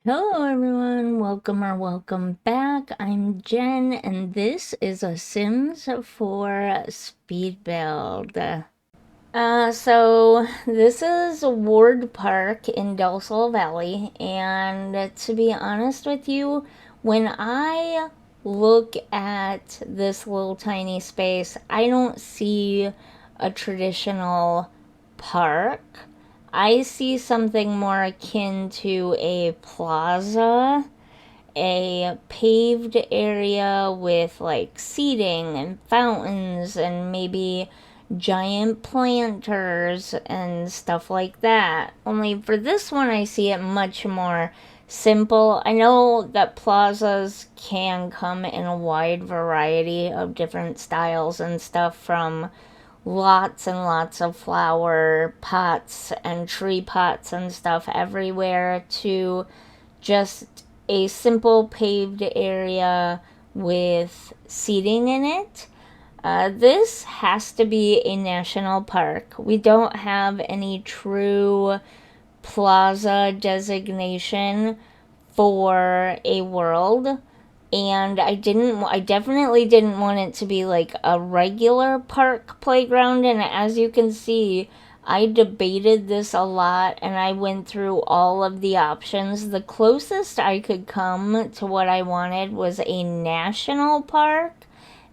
Hello everyone, welcome back. I'm Jen and this is a Sims 4 speed build. So this is Ward Park in Del Sol Valley, and to be honest with you, when I look at this little tiny space, I don't see a traditional park. I see something more akin to a plaza, a paved area with like seating and fountains and maybe giant planters and stuff like that. Only for this one, I see it much more simple. I know that plazas can come in a wide variety of different styles and stuff, from lots and lots of flower pots and tree pots and stuff everywhere to just a simple paved area with seating in it. This has to be a national park. We don't have any true plaza designation for a world, and I definitely didn't want it to be like a regular park playground. And as you can see, I debated this a lot and I went through all of the options. The closest I could come to what I wanted was a national park,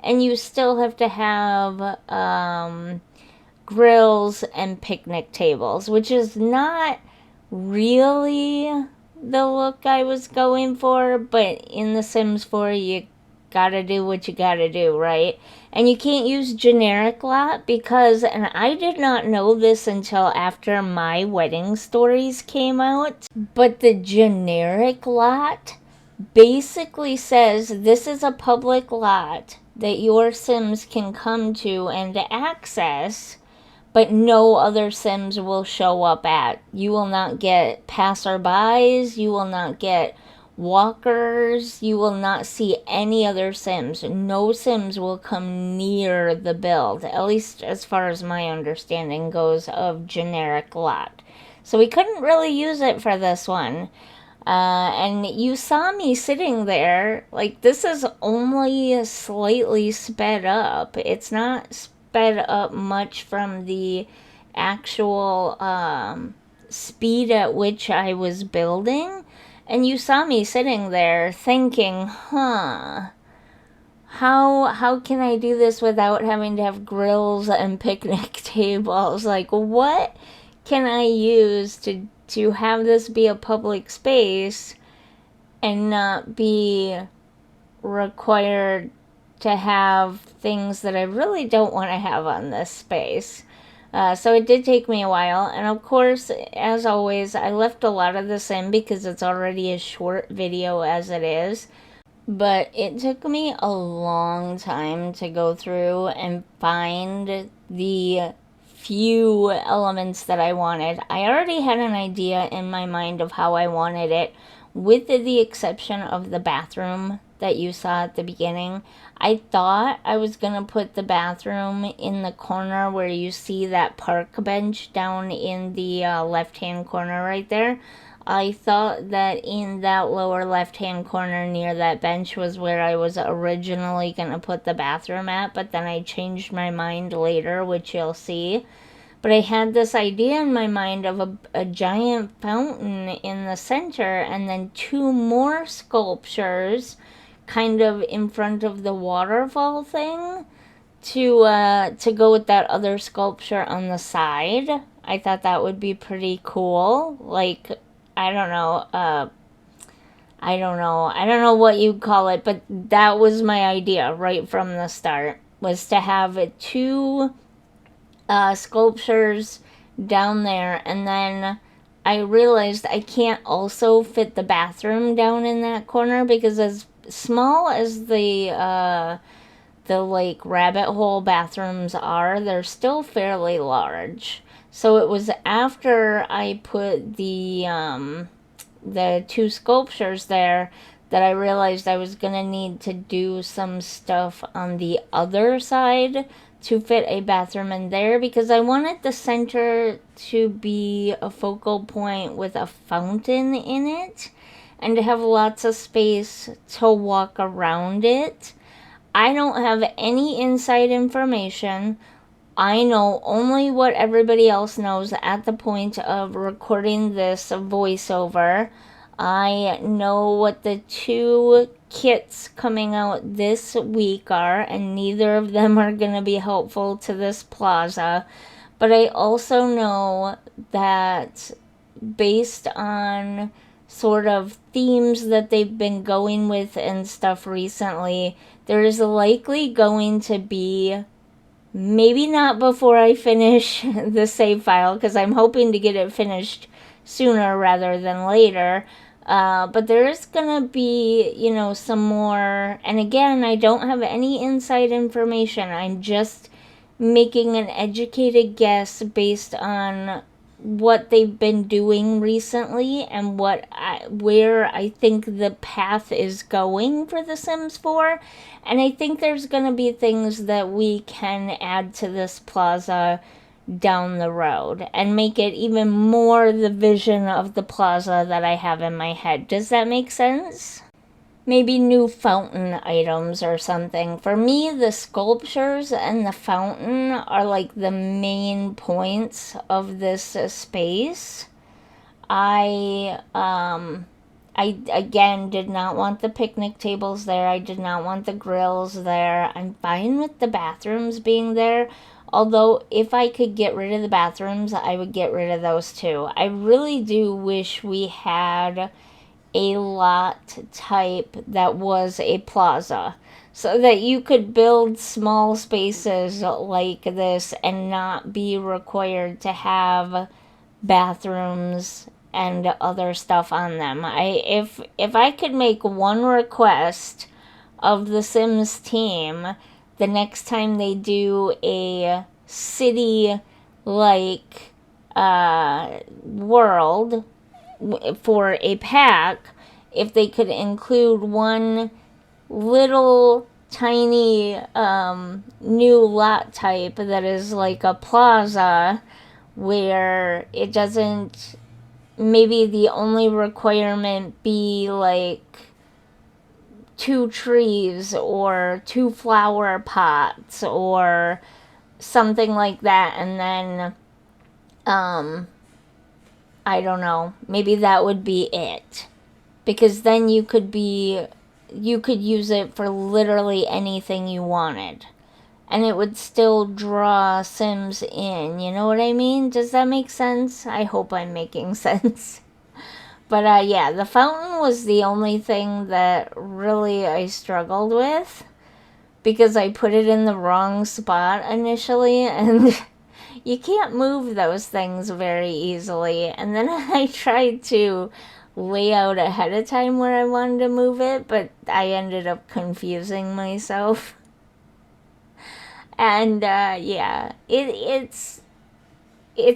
and you still have to have grills and picnic tables, which is not really the look I was going for, but in The Sims 4, you gotta do what you gotta do, right? And you can't use generic lot because, and I did not know this until after my wedding stories came out, but the generic lot basically says this is a public lot that your Sims can come to and access, but no other Sims will show up at. You will not get passerbys, you will not get walkers, you will not see any other Sims. No Sims will come near the build, at least as far as my understanding goes of generic lot. So we couldn't really use it for this one. And you saw me sitting there, like, this is only slightly sped up. It's not sped up much from the actual speed at which I was building. And you saw me sitting there thinking, how can I do this without having to have grills and picnic tables? Like, what can I use to have this be a public space and not be required to have things that I really don't want to have on this space? So it did take me a while, and of course, as always, I left a lot of this in because it's already a short video as it is. But it took me a long time to go through and find the few elements that I wanted. I already had an idea in my mind of how I wanted it, with the exception of the bathroom that you saw at the beginning. I thought I was going to put the bathroom in the corner where you see that park bench down in the left-hand corner right there. I thought that in that lower left-hand corner near that bench was where I was originally going to put the bathroom at, but then I changed my mind later, which you'll see. But I had this idea in my mind of a giant fountain in the center and then two more sculptures kind of in front of the waterfall thing to go with that other sculpture on the side. I thought that would be pretty cool. Like, I don't know, I don't know what you'd call it, but that was my idea right from the start, was to have two sculptures down there, and then I realized I can't also fit the bathroom down in that corner because as small as the like rabbit hole bathrooms are, they're still fairly large. So it was after I put the two sculptures there that I realized I was gonna need to do some stuff on the other side to fit a bathroom in there, because I wanted the center to be a focal point with a fountain in it. and to have lots of space to walk around it. I don't have any inside information. I know only what everybody else knows at the point of recording this voiceover. I know what the 2 kits coming out this week are, and neither of them are going to be helpful to this plaza. But I also know that based on sort of themes that they've been going with and stuff recently, there is likely going to be, maybe not before I finish the save file, because I'm hoping to get it finished sooner rather than later. But there is going to be, some more. And again, I don't have any inside information. I'm just making an educated guess based on what they've been doing recently and where I think the path is going for The Sims 4. And I think there's going to be things that we can add to this plaza down the road and make it even more the vision of the plaza that I have in my head. Does that make sense? Maybe new fountain items or something. For me, the sculptures and the fountain are like the main points of this space. I again did not want the picnic tables there. I did not want the grills there. I'm fine with the bathrooms being there. Although, if I could get rid of the bathrooms, I would get rid of those too. I really do wish we had a lot type that was a plaza, so that you could build small spaces like this and not be required to have bathrooms and other stuff on them. If I could make one request of the Sims team, the next time they do a city like world for a pack, if they could include one little tiny new lot type that is like a plaza, where it doesn't, maybe the only requirement be like 2 trees or 2 flower pots or something like that, and then I don't know, maybe that would be it. Because then you could use it for literally anything you wanted. And it would still draw Sims in, you know what I mean? Does that make sense? I hope I'm making sense. But yeah, the fountain was the only thing that really I struggled with, because I put it in the wrong spot initially, and you can't move those things very easily. And then I tried to lay out ahead of time where I wanted to move it, but I ended up confusing myself. And yeah, it's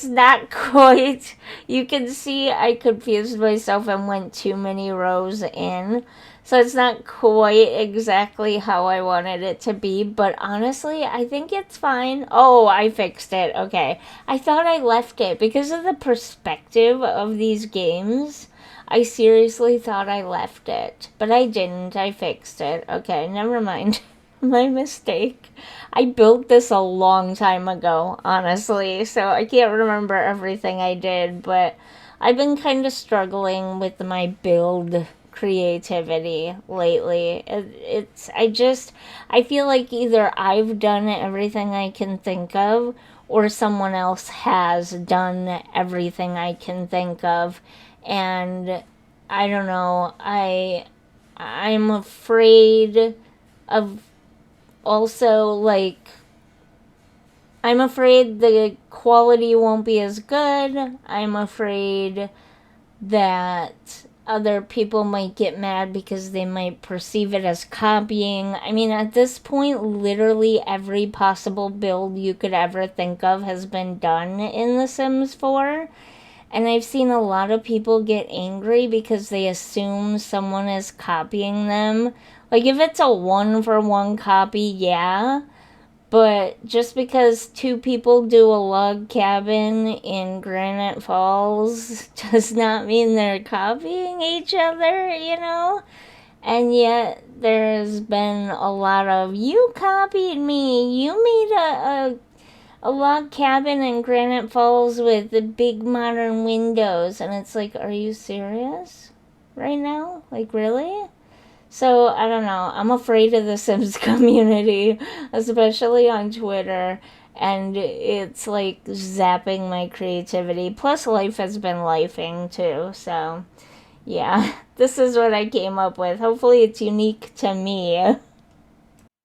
not quite, you can see I confused myself and went too many rows in. So it's not quite exactly how I wanted it to be, but honestly, I think it's fine. Oh, I fixed it. Okay. I thought I left it because of the perspective of these games. I seriously thought I left it, but I didn't. I fixed it. Okay, never mind. My mistake. I built this a long time ago, honestly, so I can't remember everything I did, but I've been kind of struggling with my build creativity lately. I feel like either I've done everything I can think of, or someone else has done everything I can think of, and I don't know, I'm afraid of, also, like, I'm afraid the quality won't be as good. I'm afraid that other people might get mad because they might perceive it as copying. I mean, at this point, literally every possible build you could ever think of has been done in The Sims 4. And I've seen a lot of people get angry because they assume someone is copying them. Like, if it's a 1-for-1 copy, yeah. But just because two people do a log cabin in Granite Falls does not mean they're copying each other, you know? And yet there's been a lot of, you copied me, you made a log cabin in Granite Falls with the big modern windows. And it's like, are you serious right now? Like, really? So I don't know. I'm afraid of the Sims community, especially on Twitter. And it's like zapping my creativity. Plus, life has been lifing too. So, yeah, this is what I came up with. Hopefully, it's unique to me.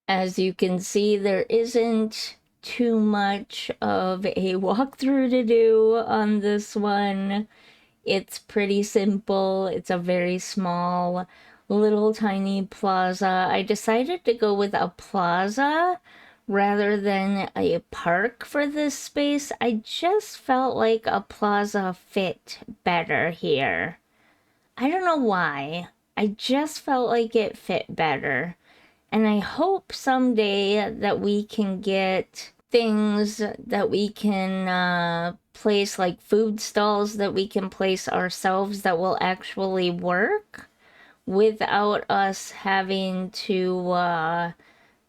As you can see, there isn't too much of a walkthrough to do on this one. It's pretty simple. It's a very small, little tiny plaza. I decided to go with a plaza rather than a park for this space. I just felt like a plaza fit better here. I don't know why. I just felt like it fit better. And I hope someday that we can get things that we can place, like food stalls that we can place ourselves that will actually work without us having to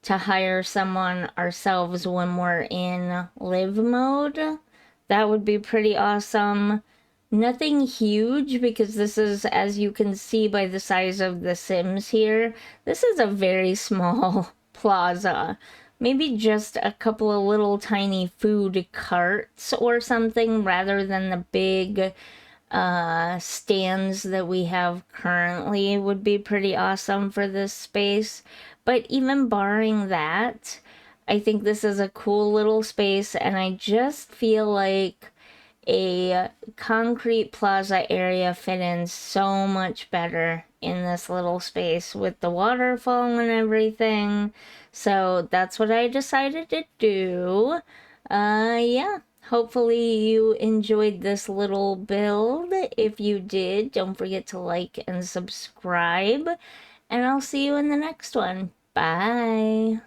hire someone ourselves when we're in live mode. That would be pretty awesome. Nothing huge because this is, as you can see by the size of the Sims here, this is a very small plaza. Maybe just a couple of little tiny food carts or something rather than the big stands that we have currently would be pretty awesome for this space. But even barring that, I think this is a cool little space, and I just feel like a concrete plaza area fit in so much better in this little space with the waterfall and everything. So that's what I decided to do. Yeah. Hopefully you enjoyed this little build. If you did, don't forget to like and subscribe. And I'll see you in the next one. Bye.